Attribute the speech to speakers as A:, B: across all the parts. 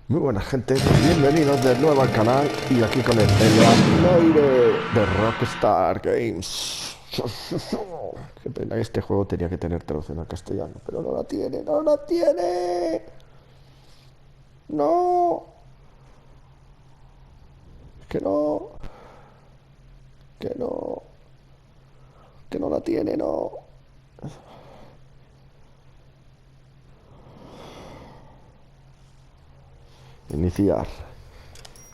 A: Muy buena gente, bienvenidos de nuevo al canal y aquí con el Android de Rockstar Games. Qué pena, este juego tenía que tener traducción al castellano, pero no la tiene, no la tiene. No, que no, que no, que no la tiene, no. Iniciar.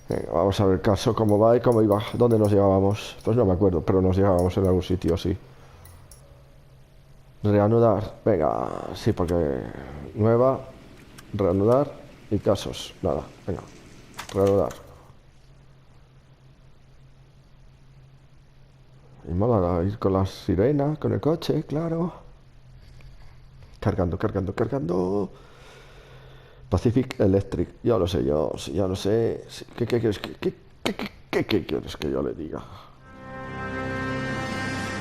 A: Venga, vamos a ver el caso, cómo va y cómo iba. ¿Dónde nos llevábamos? Pues no me acuerdo, pero nos llevábamos en algún sitio así. Reanudar. Venga, sí, porque nueva, reanudar y casos. Nada, venga, reanudar. Y mola ir con la sirena, con el coche, claro. Cargando, cargando, cargando. Pacific Electric. Ya lo sé yo, sí, ya lo sé. Sí, ¿qué quieres qué quieres que yo le diga?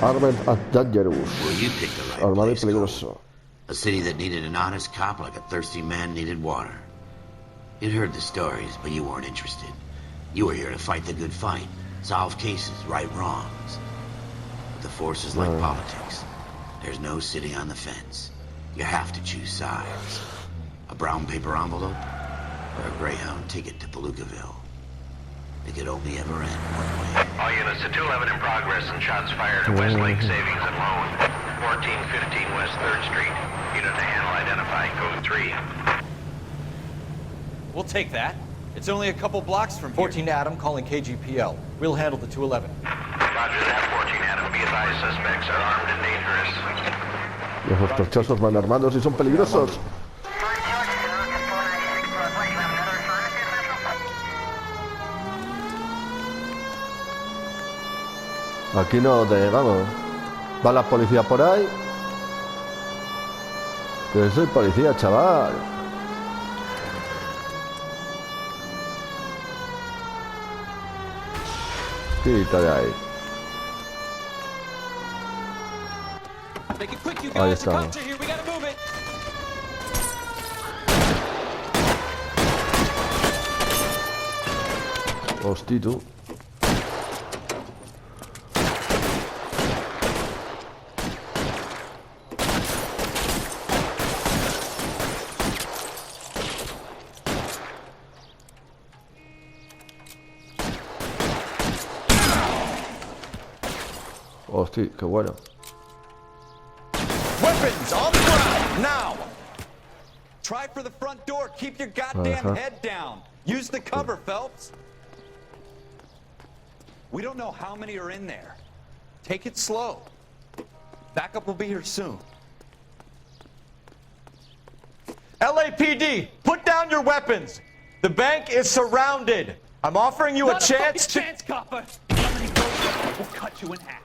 A: Armed and Dangerous.
B: Well, you picked the right
A: Armado y
B: place, Cole.
A: peligroso.
B: A city that needed an honest cop like a thirsty man needed water. You'd heard the stories, but you weren't interested. You were here to fight the good fight, solve cases, right wrongs. But the force is like politics. There's no sitting on the fence. You have to choose sides. A brown paper envelope or a Greyhound ticket to Palookaville. It could only ever end one way.
C: All units to 211 in progress and shots fired at Westlake Savings and Loan, 1415 West 3rd Street. Unit to handle identify code 3.
D: We'll take that. It's only a couple blocks from here.
E: 14 Adam calling KGPL. We'll handle the 211.
C: Roger that, 14 Adam. Be advised, suspects are armed and dangerous.
A: Los sospechosos van armados y son peligrosos. Aquí no te... vamos. Va la policía por ahí. Que soy policía, chaval. Quita de ahí.
D: Make it quick, you
A: Ahí
D: guys.
A: estamos.
D: Cops are here. We gotta move it.
A: Hosti, tú. Hosti, qué bueno.
E: Weapons on the ground, now! Try for the front door. Keep your goddamn head down. Use the cover, Phelps. We don't know how many are in there. Take it slow. Backup will be here soon. LAPD, put down your weapons. The bank is surrounded. I'm offering you a chance to...
D: chance, copper. Somebody go. We'll cut you in half.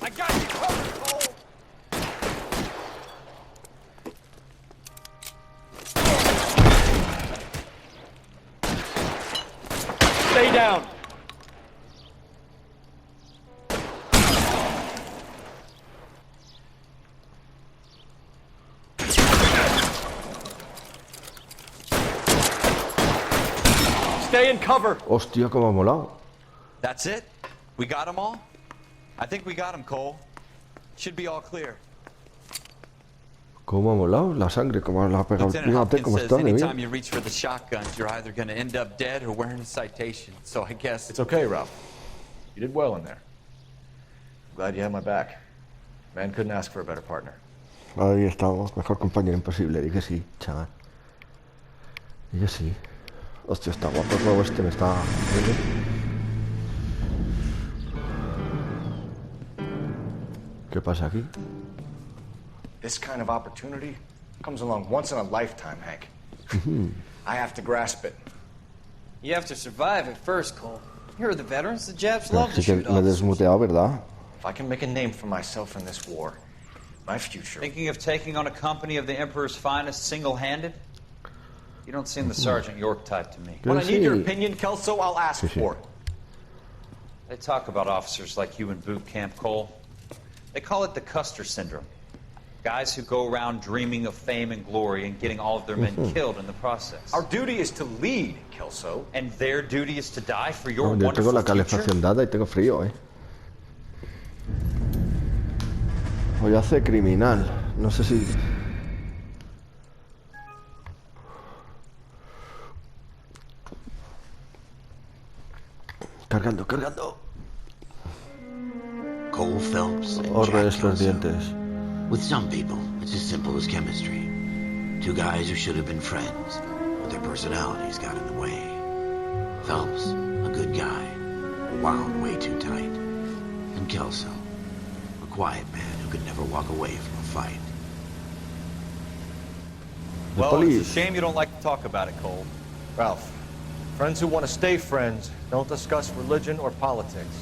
D: I got you covered, Cole.
E: Stay down. Stay in cover.
A: Hostia, cómo ha molado.
E: That's it? We got them all? I think we got them, Cole. Should be all clear.
A: Cómo ha molado la sangre, cómo la ha pegado.
E: Lieutenant
A: Fíjate
E: Hopkins
A: cómo
E: says
A: está de
E: anytime
A: bien.
E: you reach for the shotguns, you're either going to end up dead or wearing a citation. So I guess...
F: It's okay, Ralph. You did well in there. Glad you had my back. Man couldn't ask for a better partner.
A: Ahí estamos, mejor compañero imposible. Dije sí, chaval. Dije sí. Hostia, está guapo el juego este, me está... ¿Qué pasa aquí?
F: This kind of opportunity comes along once in a lifetime, Hank. I have to grasp it.
G: You have to survive at first, Cole. Here are the veterans. The Japs love to
A: Sí que
G: shoot
A: me he
G: officers.
A: desmuteado, ¿verdad?
F: If I can make a name for myself in this war, my future...
G: Thinking of taking on a company of the Emperor's finest single-handed? You don't seem the Sergeant York type to me.
E: When I need your
A: Sí.
E: opinion, Kelso, I'll ask
A: Sí, sí.
E: for it.
G: They talk about officers like you in boot camp, Cole. They call it the Custer syndrome. Guys who go around dreaming of fame and glory and getting all of their men killed in the process.
E: Our duty is to lead, Kelso.
G: And their duty is to die for your
A: Yo tengo
G: wonderful
A: la
G: future?
A: calefacción dada y tengo frío, Hoy hace criminal. No sé si... Cargando, cargando.
B: Cole Phelps and
A: Órdenes
B: Jack Kelso.
A: pendientes.
B: With some people, it's as simple as chemistry. Two guys who should have been friends, but their personalities got in the way. Phelps, a good guy, wound way too tight. And Kelso, a quiet man who could never walk away from a fight.
A: The
G: Well,
A: police.
G: it's a shame you don't like to talk about it, Cole.
H: Ralph, friends who want to stay friends don't discuss religion or politics.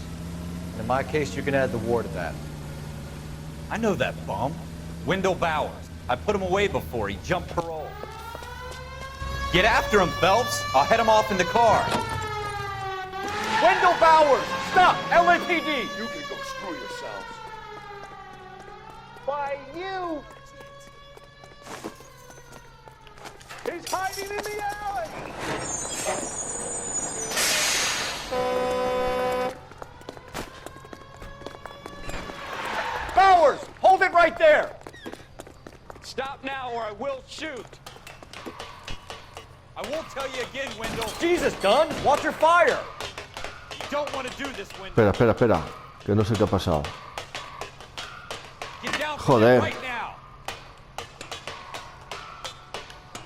H: And in my case, you can add the war to that.
G: I know that bum. Wendell Bowers. I put him away before. He jumped parole. Get after him, Phelps. I'll head him off in the car.
H: Wendell Bowers! Stop! LAPD!
I: You can go screw yourselves.
H: By you!
I: He's hiding in the alley!
H: Bowers! Hold it right there!
D: Stop now or I will shoot. I won't tell you again, Wendell.
H: Jesus, Dunn! Watch your fire!
D: You don't want to do this, Wendell.
A: Espera. Que no sé qué ha pasado.
D: Get down
A: Joder.
D: from there right now.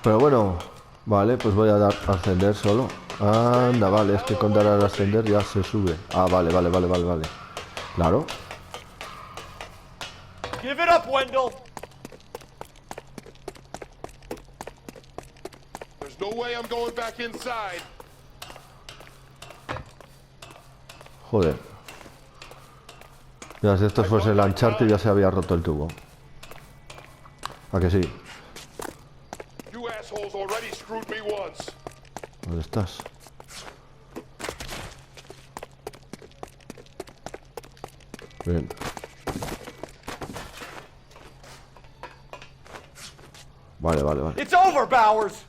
A: Pero bueno, vale, pues voy a dar a ascender solo. Anda, vale, es que con dar al ascender ya se sube. Ah, vale. Claro.
H: Give it up, Wendell!
I: There's no way I'm going back inside.
A: Joder. Ya, si esto fuese el Uncharted ya se había roto el tubo. ¿A que sí?
I: You assholes already screwed me once.
A: ¿Dónde estás? Bien. Vale.
H: It's over, Bowers!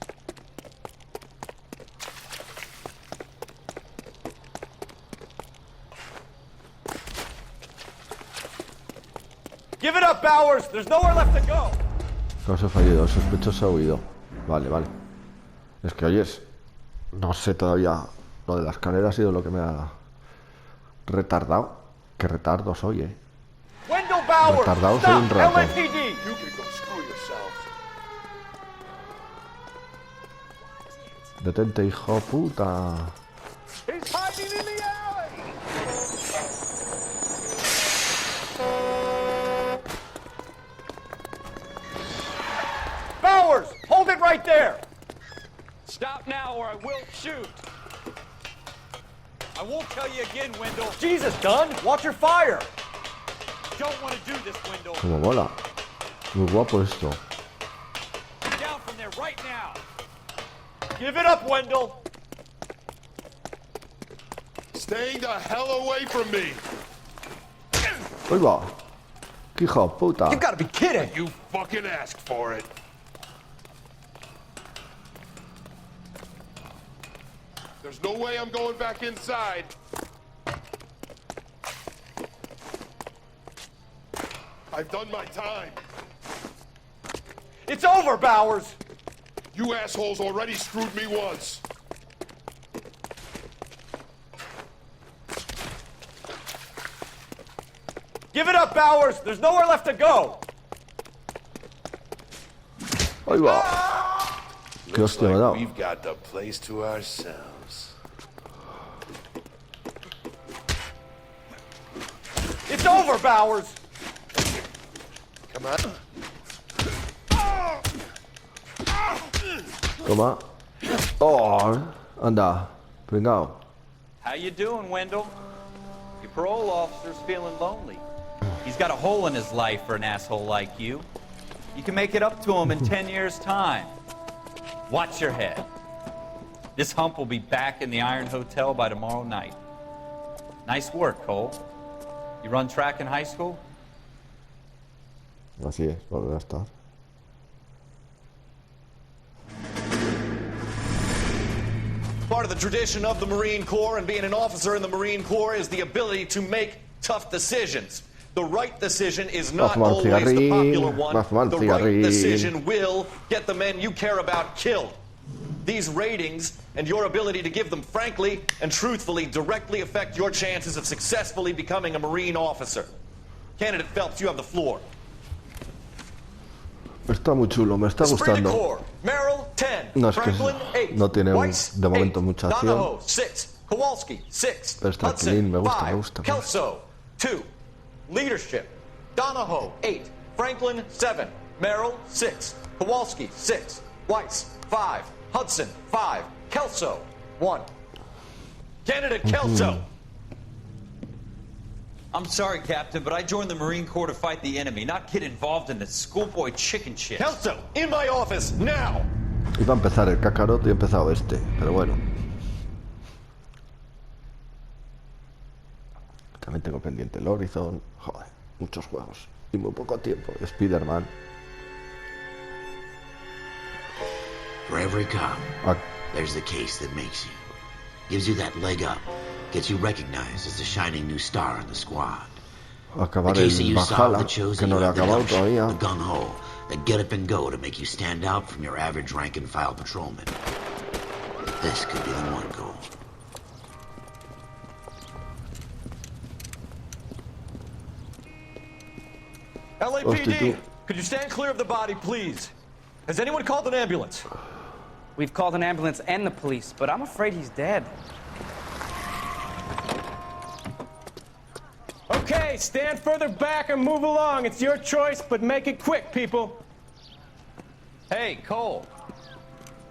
H: Give it up, Bowers! There's nowhere left to go!
A: Caso fallido, el sospechoso ha huido. Vale. Es que oyes, no sé todavía. Lo de la escalera ha sido lo que me ha retardado. Qué retardo soy,
H: Wendell Bowers!
A: Retardado soy un
H: Stop!
A: rato.
H: LAPD!
I: You can go screw yourselves.
A: Detente, hijo puta.
I: He's hiding in the alley.
H: Bowers! Hold it right there!
D: Stop now or I will shoot. I won't tell you again, Wendell.
H: Jesus, Dunn! Watch your fire!
D: You don't want to do this, Wendell.
A: Como mola. Muy guapo esto.
D: Get down from there right now.
H: Give it up, Wendell!
I: Staying the hell away from me.
A: Ahí va. Qué hijo puta.
H: You gotta be kidding!
I: You fucking asked for it. There's no way I'm going back inside. I've done my time.
H: It's over, Bowers!
I: You assholes already screwed me once.
H: Give it up, Bowers! There's nowhere left to go!
A: Ahí va. Qué hostia me ha dado.
I: We've got the place to ourselves.
H: It's over, Bowers!
I: Come on.
A: Toma. Oh, anda. Pringao.
G: How you doing, Wendell? Your parole officer's feeling lonely. He's got a hole in his life for an asshole like you. You can make it up to him in 10 years' time. Watch your head. This hump will be back in the Iron Hotel by tomorrow night. Nice work, Cole. You run track in high school?
A: Así es, volver a estar.
F: Part of the tradition of the Marine Corps and being an officer in the Marine Corps is the ability to make tough decisions. The right decision is not always the popular one. The right decision will get the men you care about killed. These ratings and your ability to give them frankly and truthfully directly affect your chances of successfully becoming a Marine officer. Candidate Phelps, you have the floor.
A: Está muy chulo, me está gustando.
F: Merrill 10,
A: No, es que
F: Franklin 8,
A: no tiene
F: Weiss,
A: de momento
F: 8,
A: mucha acción.
F: Donahoe 6, Kowalski 6,
A: Pero está clean, me gusta, me gusta.
F: Kelso 2, Leadership, Donahoe 8, Franklin 7, Merrill 6, Kowalski 6, Weiss 5, Hudson 5, Kelso 1. Candidate Kelso.
G: I'm sorry, Captain, but I joined the Marine Corps to fight the enemy, not get involved in this schoolboy chicken shit.
F: Kelso, in my office now.
A: Iba a empezar el Kakarot y he empezado este, pero bueno. También tengo pendiente el Horizon. Joder, muchos juegos y muy poco tiempo. Spider-Man.
B: For every cop, there's the case that makes you. Gives you that leg up. Gets you recognized as the shining new star in the squad.
A: Acabar
B: The case that
A: el
B: you solved
A: Valhalla,
B: that shows
A: que
B: that
A: no
B: you
A: lo he
B: have the
A: acabado
B: gumption,
A: todavía.
B: the gung-ho, the get up and go to make you stand out from your average rank and file patrolman. This could be the one goal.
F: LAPD, could you stand clear of the body, please? Has anyone called an ambulance?
J: We've called an ambulance and the police, but I'm afraid he's dead.
K: Okay, stand further back and move along. It's your choice, but make it quick, people.
G: Hey, Cole.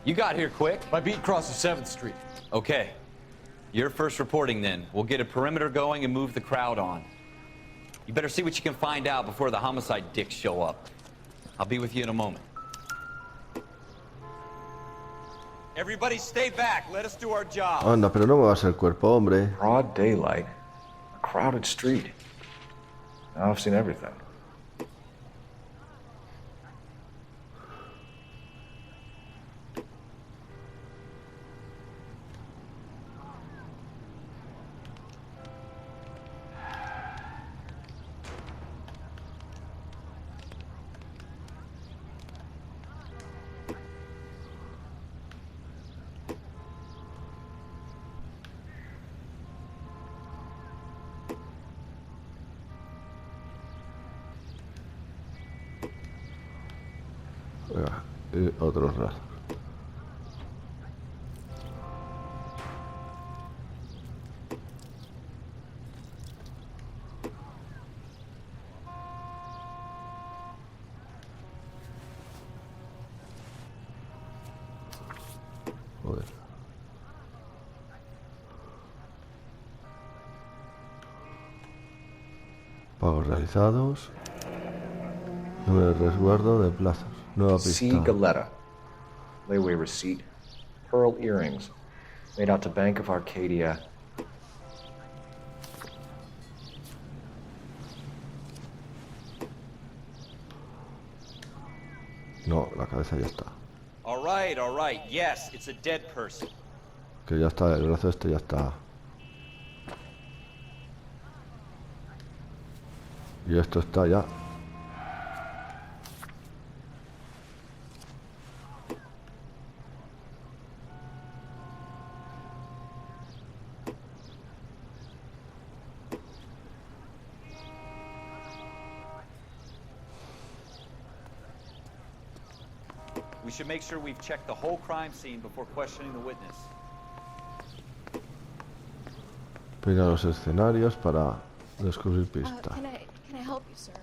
G: You got here quick.
H: My beat crosses 7th Street.
G: Okay. You're first reporting then. We'll get a perimeter going and move the crowd on. You better see what you can find out before the homicide dicks show up. I'll be with you in a moment.
D: Everybody stay back. Let us do our job.
A: Anda, pero no me va a ser cuerpo, hombre.
F: Broad daylight. A crowded street. Now I've seen everything.
A: Y otros rastros. Joder. Pagos realizados. Número de resguardo de plazos. Nueva
F: C.
A: pista.
F: Galetta. Layaway receipt. Pearl earrings. Made out to Bank of Arcadia.
A: No, la cabeza ya está.
D: All right. Yes, it's a dead person.
A: Que ya está, el brazo este ya está. Y esto está ya.
G: We should make sure we've checked the whole crime scene before questioning the witness.
A: Pega los escenarios para descubrir pistas.
L: Can I help you, sir?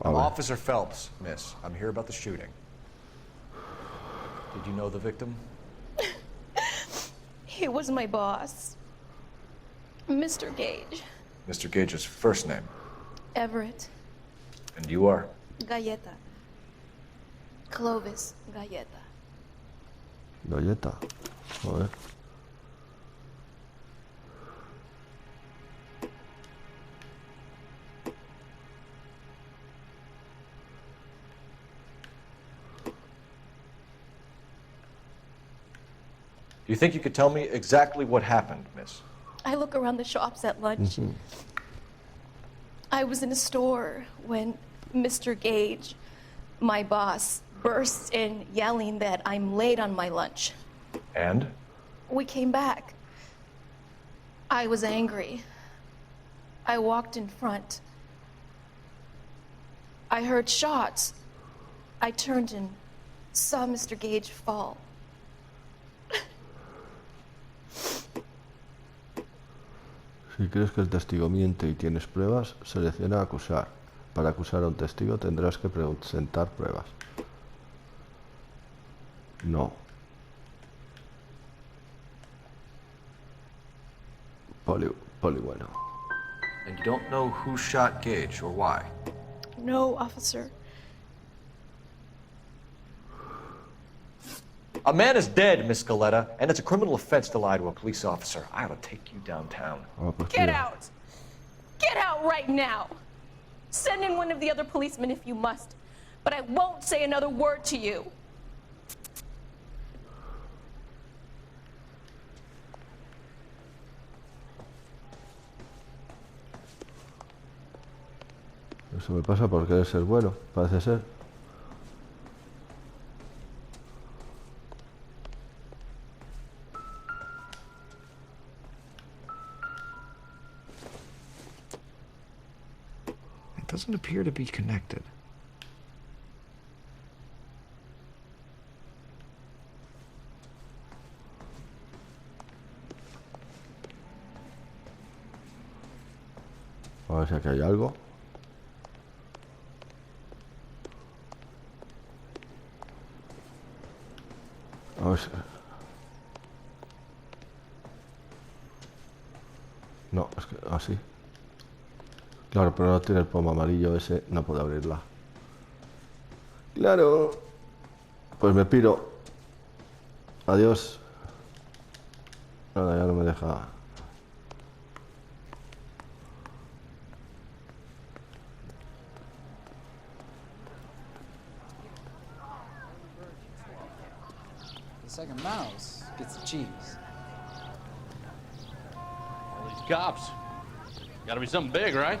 F: I'm Officer Phelps, miss. I'm here about the shooting. Did you know the victim?
L: He was my boss. Mr. Gage.
F: Mr. Gage's first name.
L: Everett.
F: And you are?
L: Galleta. Clovis Galleta.
A: Galleta. Joder.
H: Do you think you could tell me exactly what happened, miss?
L: I look around the shops at lunch. I was in a store when Mr. Gage, my boss, bursts in yelling that I'm late on my lunch.
H: And?
L: We came back. I was angry. I walked in front. I heard shots. I turned and saw Mr. Gage fall.
A: Si crees que el testigo miente y tienes pruebas, selecciona acusar. Para acusar a un testigo tendrás que presentar pruebas. No. Poli bueno.
H: And you don't know who shot Gage or why?
L: No, officer.
H: A man is dead, Miss Scaletta, and it's a criminal offense to lie to a police officer. I ought to take you downtown.
L: Get out! Get out right now! Send in one of the other policemen if you must, but I won't say another word to you.
A: Eso me pasa por querer ser bueno, parece ser.
M: It doesn't appear to be connected.
A: A ver si aquí hay algo. A ver si... No, es que así. Claro, pero no tiene el pomo amarillo ese, no puedo abrirla. Claro. Pues me piro. Adiós. Nada, ya no me deja.
N: The second mouse gets the cheese.
O: All these cops. Gotta be something big, right?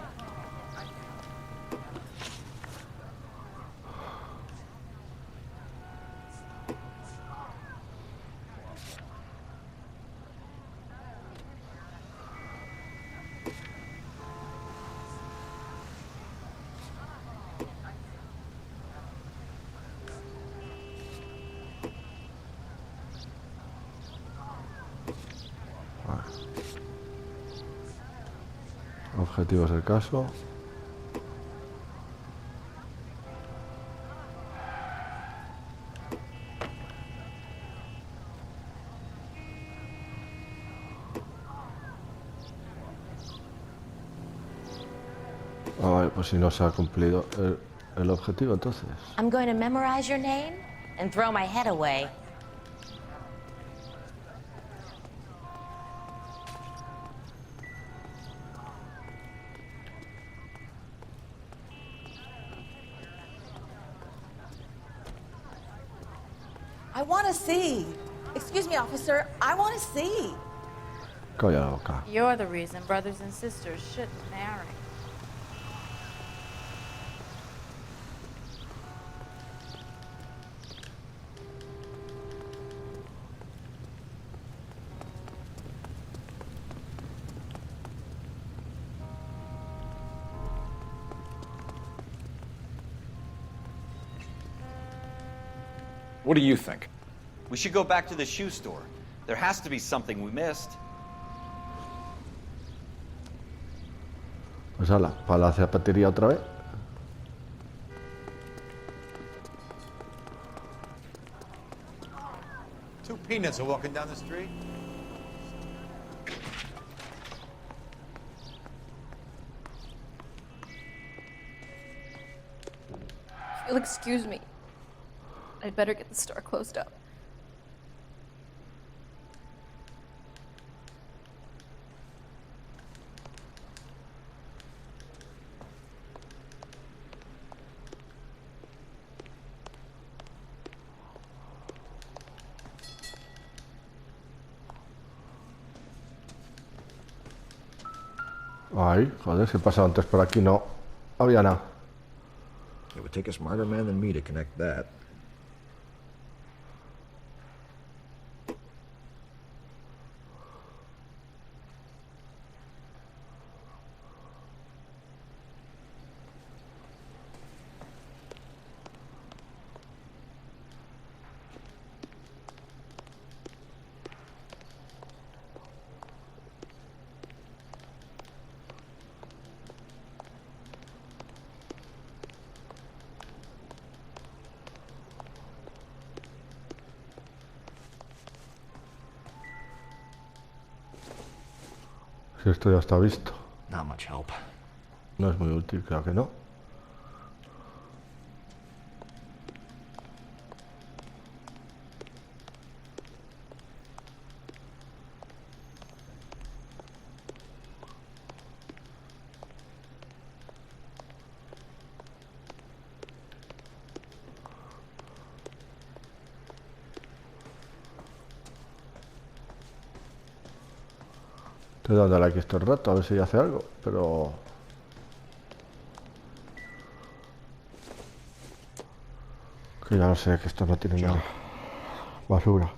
A: Objetivos del caso. A ver, pues si no se ha cumplido el objetivo, entonces.
P: I'm going to memorize your name and throw my head away.
Q: I want to see. Excuse me, officer. I want to see.
A: Calla la boca.
P: You're the reason brothers and sisters shouldn't marry.
H: What do you think?
G: We should go back to the shoe store. There has to be something we missed.
A: Pues hala, para la zapatería otra vez.
R: Two peanuts are walking down the street.
L: If you'll excuse me, I'd better get the store closed up.
A: Ay, joder, si he pasado antes por aquí, no había nada.
M: It would take a smarter man than me to connect that.
A: Si esto ya está visto.
M: Not much help.
A: No es muy útil, creo que no. Estoy dándole aquí esto el rato a ver si hace algo, pero... Que ya no sé, que esto no tiene nada. Basura.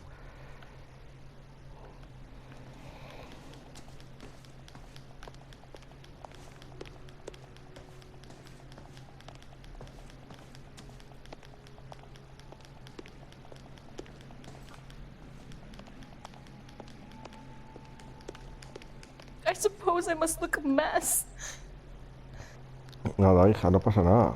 L: I suppose I must look a mess.
A: Nada, hija, no pasa nada.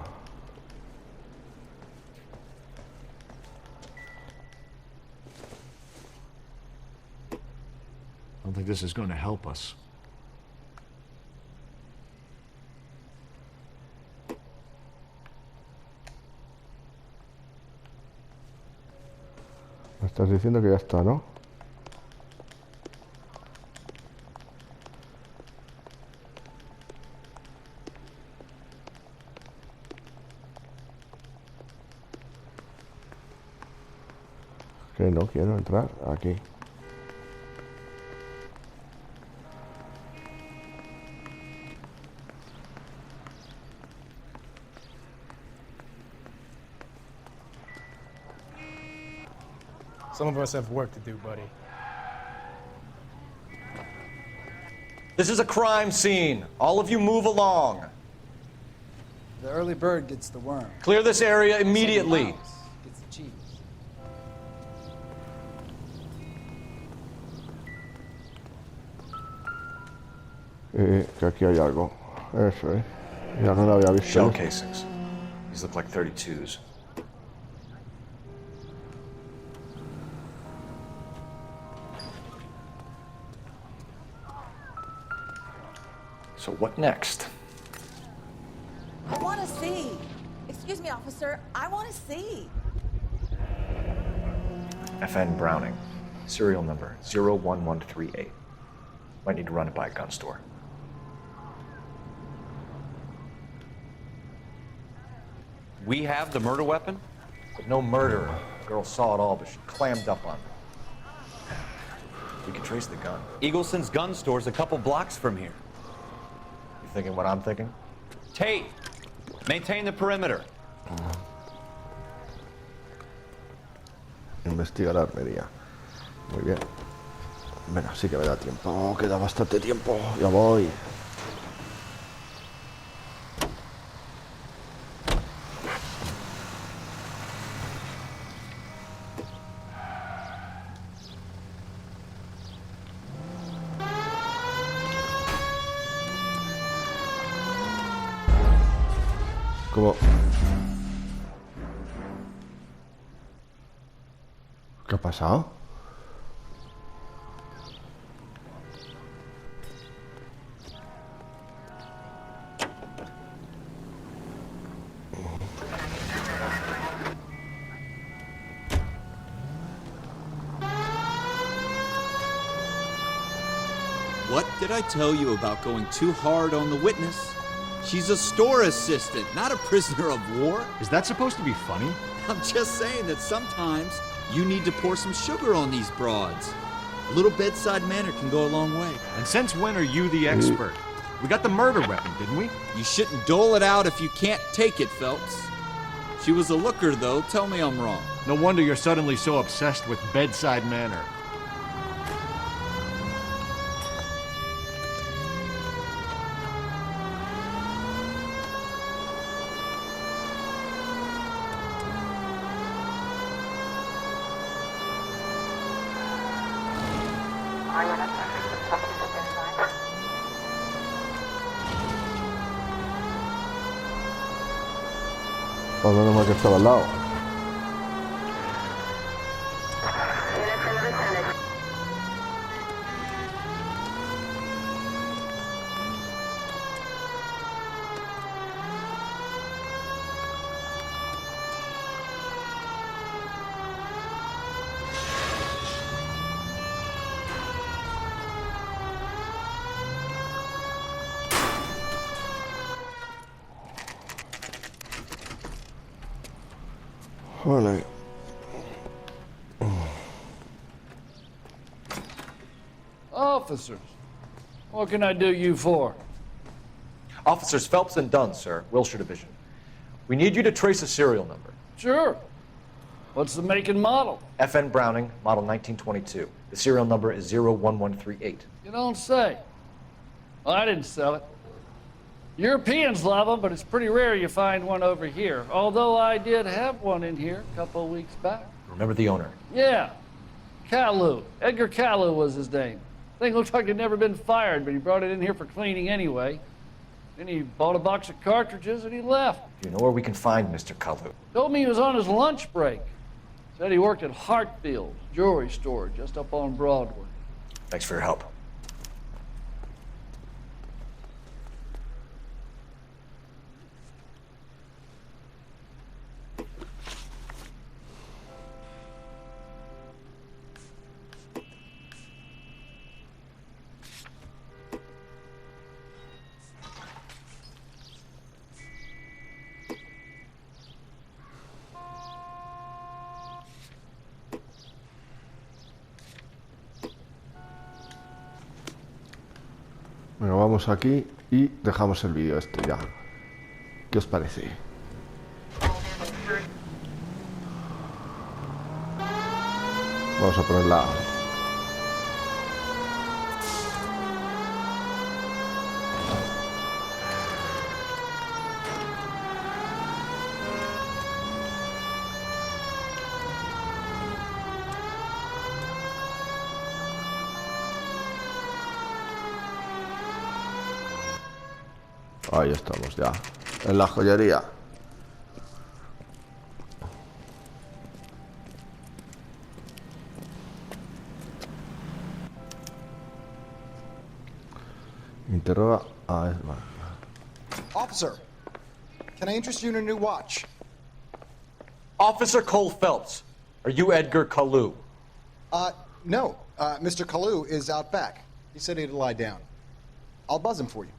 M: I don't think this is going to help us.
A: Me estás diciendo que ya está, ¿no? Que no quiero entrar aquí.
K: Some of us have work to do, buddy.
F: This is a crime scene. All of you move along.
N: The early bird gets the worm.
F: Clear this area immediately.
N: Gets the cheese.
A: Que aquí hay algo. Eso, ya no lo había visto.
H: Shell casings. These look like 32s. So what next?
Q: I want to see. Excuse me, officer. I want to see.
H: FN Browning. Serial number 01138. Might need to run it by a gun store.
G: We have the murder weapon?
H: But no murderer. The girl saw it all, but she clammed up on me. We can trace the gun.
G: Eagleson's gun store's a couple blocks from here.
H: You thinking what I'm thinking?
G: Tate, maintain the perimeter.
A: Investigar armería. Muy bien. Venga, sí que me da tiempo. Queda bastante tiempo. Ya voy. ¿Cómo? ¿Qué ha pasado?
S: What did I tell you about going too hard on the witness? She's a store assistant, not a prisoner of war.
M: Is that supposed to be funny?
S: I'm just saying that sometimes you need to pour some sugar on these broads. A little bedside manner can go a long way.
M: And since when are you the expert?
T: We got the murder weapon, didn't we?
S: You shouldn't dole it out if you can't take it, Phelps. She was a looker, though. Tell me I'm wrong.
T: No wonder you're suddenly so obsessed with bedside manner.
A: O menos mal que estaba al lado. Vale.
U: Officers, what can I do you for?
H: Officers Phelps and Dunn, sir, Wilshire Division. We need you to trace a serial number.
U: Sure. What's the make and model?
H: FN Browning, model 1922. The serial number is 01138.
U: You don't say. Well, I didn't sell it. Europeans love them, but it's pretty rare you find one over here. Although I did have one in here a couple of weeks back.
H: Remember the owner?
U: Yeah. Kalu. Edgar Kalu was his name. Thing looked like he'd never been fired, but he brought it in here for cleaning anyway. Then he bought a box of cartridges and he left.
H: Do you know where we can find Mr. Kalu?
U: Told me he was on his lunch break. Said he worked at Hartfield's jewelry store just up on Broadway.
H: Thanks for your help.
A: Bueno, vamos aquí y dejamos el vídeo este ya. ¿Qué os parece? Vamos a ponerla. Ahí estamos ya, en la joyería. Interroga a Edward.
V: Officer, can I interest you in a new watch?
H: Officer Cole Phelps, are you Edgar Kalu?
V: No. Mr. Kalu is out back. He said he'd lie down. I'll buzz him for you.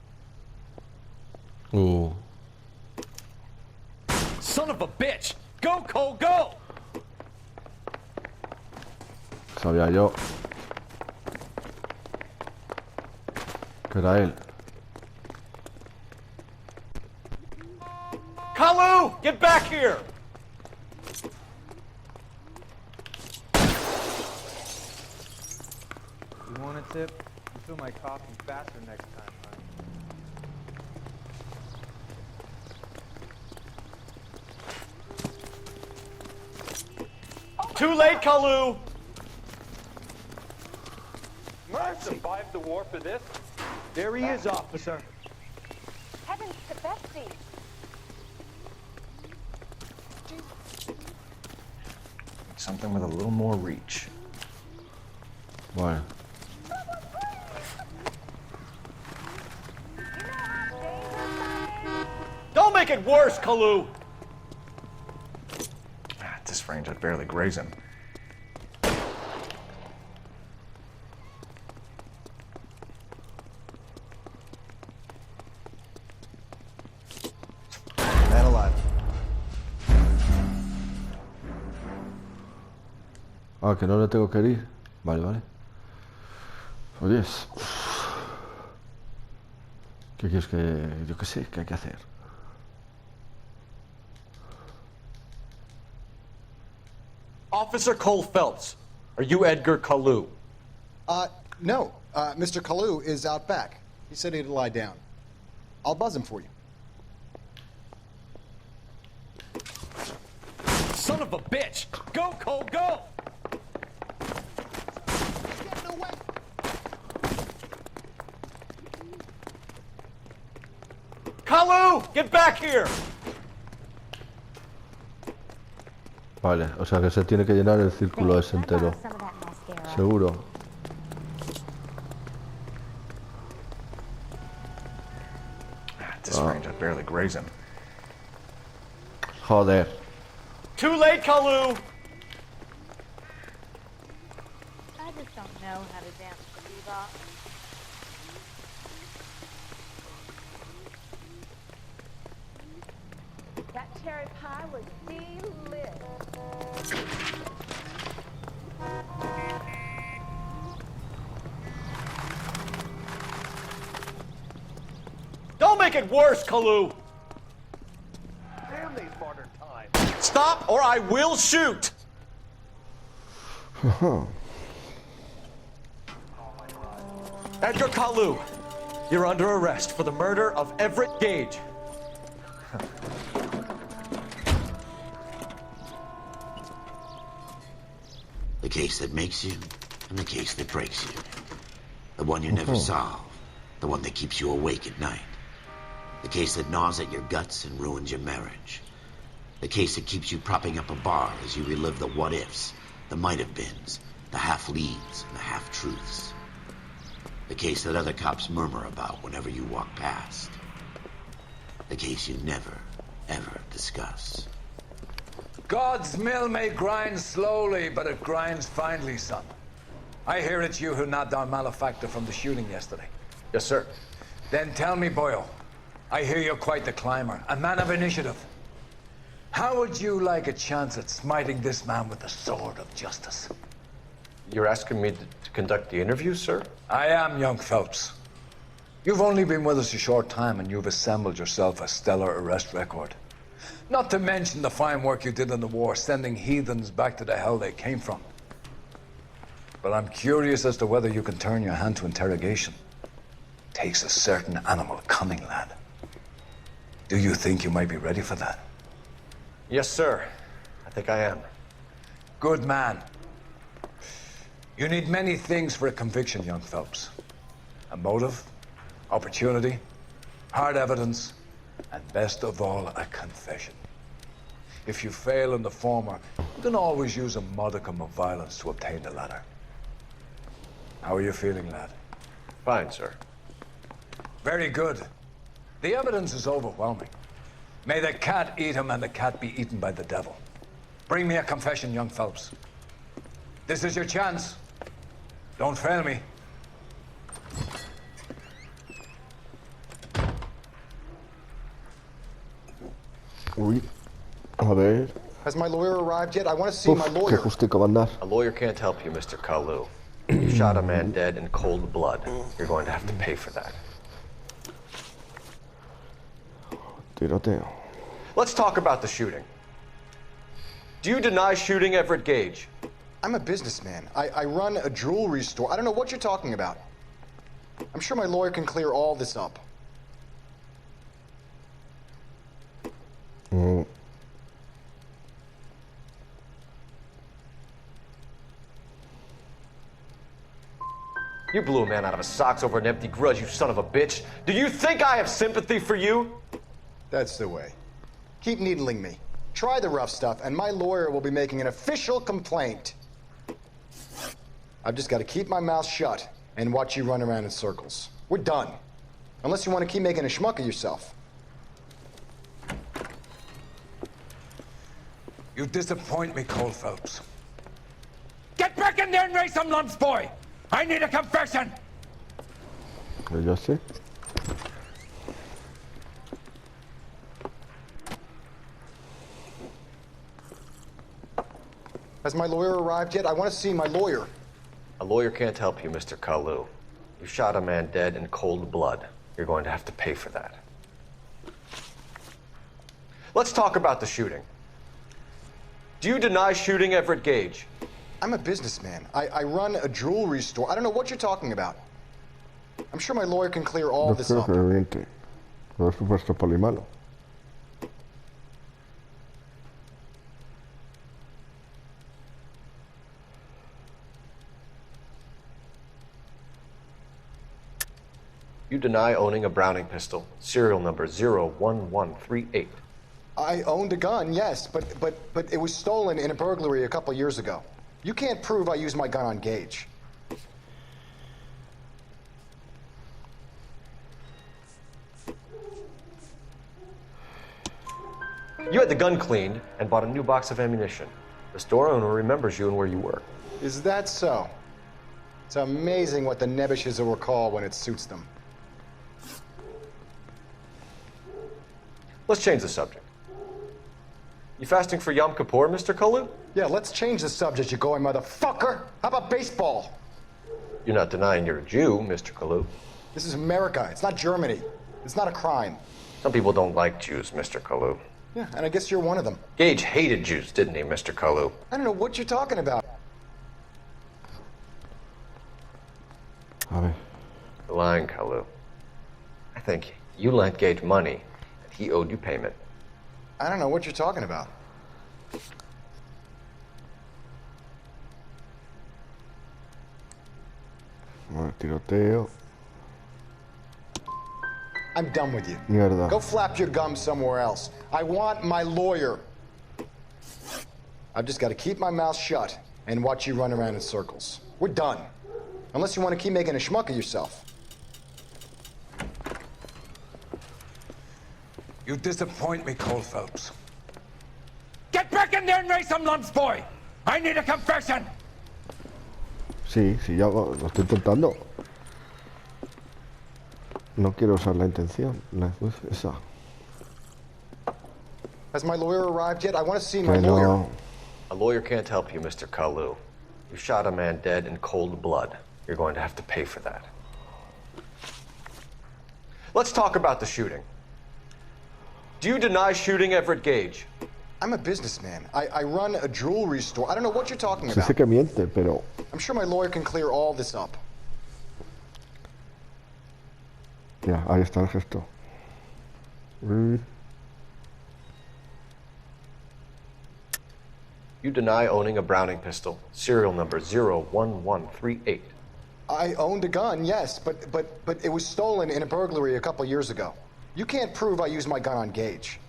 G: Son of a bitch! Go, Cole, go!
A: Sabía yo que era él.
G: Kalu, get back here!
W: You want a tip? You fill my coffee faster next time, honey.
G: Too late, Kalu!
W: Survived the war for this? There he is, officer.
Q: Heavens to Betsy.
H: Something with a little more reach.
A: Bueno.
G: Don't make it worse, Kalu!
H: At this range, I'd barely graze him.
V: Man alive.
A: Ah, que no le tengo que ir. Vale, vale. Oyes. ¿Qué quieres que... yo qué sé, qué hay que hacer?
H: Officer Cole Phelps, are you Edgar Kalu?
V: No. Mr. Kalu is out back. He said he'd lie down. I'll buzz him for you.
H: Son of a bitch! Go, Cole, go! Kalu, get back here!
A: Vale, o sea que se tiene que llenar el círculo ese entero. Seguro.
M: At this range, I'd barely graze him.
A: Joder.
H: Too late, Kalu!
P: I just don't know how to dance the bebop.
Q: That cherry pie was delicious.
H: Don't make it worse, Kalu! Damn these modern times. Stop or I will shoot! Edgar Kalu, you're under arrest for the murder of Everett Gage.
B: The case that makes you, and the case that breaks you. The one you never solve. The one that keeps you awake at night. The case that gnaws at your guts and ruins your marriage. The case that keeps you propping up a bar as you relive the what-ifs, the might-have-beens, the half-leads, and the half-truths. The case that other cops murmur about whenever you walk past. The case you never, ever discuss.
R: God's mill may grind slowly, but it grinds finely, son. I hear it's you who knocked down Malefactor from the shooting yesterday.
H: Yes, sir.
R: Then tell me, Boyle, I hear you're quite the climber, a man of initiative. How would you like a chance at smiting this man with the sword of justice?
H: You're asking me to conduct the interview, sir?
R: I am, young Phelps. You've only been with us a short time, and you've assembled yourself a stellar arrest record. Not to mention the fine work you did in the war, sending heathens back to the hell they came from. But I'm curious as to whether you can turn your hand to interrogation. Takes a certain animal cunning, lad. Do you think you might be ready for that?
H: Yes, sir. I think I am.
R: Good man. You need many things for a conviction, young Phelps. A motive, opportunity, hard evidence, and best of all, a confession. If you fail in the former, you can always use a modicum of violence to obtain the latter. How are you feeling, lad?
H: Fine, sir.
R: Very good. The evidence is overwhelming. May the cat eat him and the cat be eaten by the devil. Bring me a confession, young Phelps. This is your chance. Don't fail me.
A: Uy, a ver.
V: Has my lawyer arrived yet? I want to see my
A: Qué
V: lawyer.
A: justico va a andar.
H: A lawyer can't help you, Mr. Kalu. You shot a man dead in cold blood. You're going to have to pay for that.
A: Tiroteo.
H: Let's talk about the shooting. Do you deny shooting Everett Gage?
V: I'm a businessman. I run a jewelry store. I don't know what you're talking about. I'm sure my lawyer can clear all this up.
H: You blew a man out of his socks over an empty grudge, you son of a bitch. Do you think I have sympathy for you?
V: That's the way. Keep needling me. Try the rough stuff, and my lawyer will be making an official complaint. I've just got to keep my mouth shut and watch you run around in circles. We're done. Unless you want to keep making a schmuck of yourself.
R: You disappoint me, Cole Phelps. Get back in there and raise some lumps, boy! I need a confession!
A: Yo sé.
V: Has my lawyer arrived yet? I want to see my lawyer.
H: A lawyer can't help you, Mr. Kalu. You shot a man dead in cold blood. You're going to have to pay for that. Let's talk about the shooting. Do you deny shooting Everett Gage?
V: I'm a businessman. I run a jewelry store. I don't know what you're talking about. I'm sure my lawyer can clear all this up.
A: Por supuesto, polimalo.
H: You deny owning a Browning pistol, serial number 01138.
V: I owned a gun, yes, but it was stolen in a burglary a couple years ago. You can't prove I used my gun on Gage.
H: You had the gun cleaned and bought a new box of ammunition. The store owner remembers you and where you were.
V: Is that so? It's amazing what the Nebushes will recall when it suits them.
H: Let's change the subject. You fasting for Yom Kippur, Mr. Kalu?
V: Yeah, let's change the subject, you going motherfucker. How about baseball?
H: You're not denying you're a Jew, Mr. Kalu.
V: This is America. It's not Germany. It's not a crime.
H: Some people don't like Jews, Mr. Kalu.
V: Yeah, and I guess you're one of them.
H: Gage hated Jews, didn't he, Mr. Kalu?
V: I don't know what you're talking about.
A: A ver.
H: You're lying, Kalu. I think you lent Gage money, and he owed you payment.
V: I don't know what you're talking about.
A: Bueno, tiroteo.
V: I'm done with you.
A: Mierda.
V: Go flap your gums somewhere else. I want my lawyer. I've just got to keep my mouth shut and watch you run around in circles. We're done. Unless you want to keep making a schmuck of yourself.
R: You disappoint me, Cole Phelps.
W: Get back in there and raise some lumps, boy! I need a confession!
A: Sí, sí, ya lo estoy intentando. No quiero usar la intención. Esa.
V: Has my lawyer arrived yet? I want to see my
A: Que
V: lawyer.
A: no.
H: A lawyer can't help you, Mr. Kalu. You shot a man dead in cold blood. You're going to have to pay for that. Let's talk about the shooting. Do you deny shooting Everett Gage?
V: I'm a businessman. I run a jewelry store. I don't know what you're talking
A: Sí
V: about.
A: sé que miente, pero...
V: I'm sure my lawyer can clear all this up.
A: Ya, ahí está el gesto.
H: You deny owning a Browning pistol, serial number 01138.
V: I owned a gun, yes, but it was stolen in a burglary a couple years ago. You can't prove I used my gun on Gage.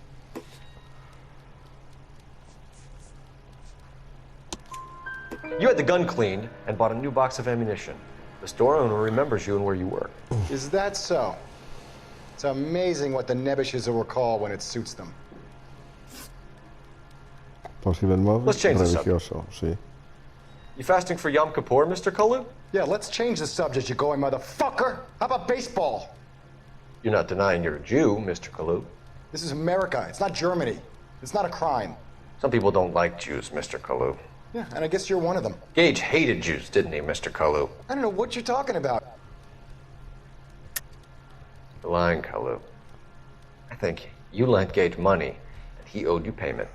H: You had the gun cleaned and bought a new box of ammunition. The store owner remembers you and where you were.
V: Is that so? It's amazing what the Nebushes will recall when it suits them.
A: Posible móvil
H: Let's change the
A: religioso, sí.
H: You fasting for Yom Kippur, Mr. Kalu?
V: Yeah, let's change the subject, you going motherfucker. How about baseball?
H: You're not denying you're a Jew, Mr. Kalu.
V: This is America. It's not Germany. It's not a crime.
H: Some people don't like Jews, Mr. Kalu.
V: Yeah, and I guess you're one of them.
H: Gage hated Jews, didn't he, Mr. Kalu?
V: I don't know what you're talking about.
H: You're lying, Kalu. I think you lent Gage money, and he owed you payment.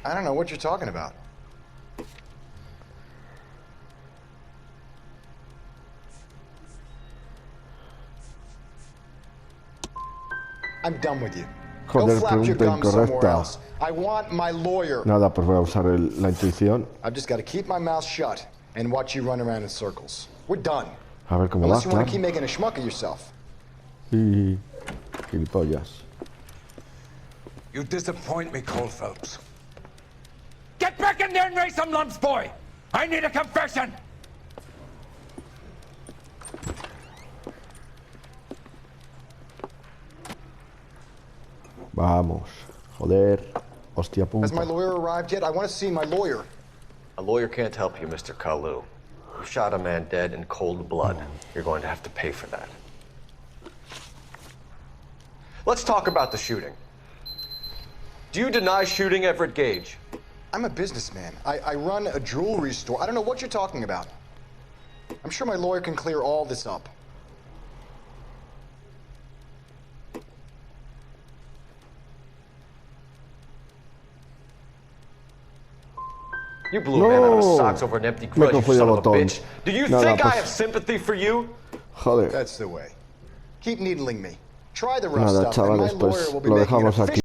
V: I don't know what you're talking about. I'm done with you. Go
A: Joder,
V: flap your
A: pregunta
V: gums somewhere
A: incorrecta.
V: else. I want my lawyer.
A: Nada, pues voy a usar la intuición.
V: I've just got to keep my mouth shut and watch you run around in circles. We're done.
A: A ver cómo va,
V: Unless you want
A: claro.
V: to keep making a schmuck of yourself.
A: Y... Gilipollas.
R: You disappoint me, Cole Phelps.
W: Get back in there and raise some lumps, boy! I need a confession!
A: Vamos. Joder. Hostia
V: Has my
A: puta.
V: lawyer arrived yet? I want to see my lawyer.
H: A lawyer can't help you, Mr. Kalu. You shot a man dead in cold blood. You're going to have to pay for that. Let's talk about the shooting. Do you deny shooting Everett Gage?
V: I'm a businessman. I run a jewelry store. I don't know what you're talking about. I'm sure my lawyer can clear all this up.
H: You blew a man out of his socks over an empty grudge, you son of a bitch. Do you
A: Nada,
H: think I
A: pues-
H: have sympathy for you?
A: Joder.
V: That's the way. Keep needling me. Try the rough
A: Nada,
V: stuff, and my
A: chavales, pues
V: lawyer will be
A: lo
V: making an
A: dejamos aquí.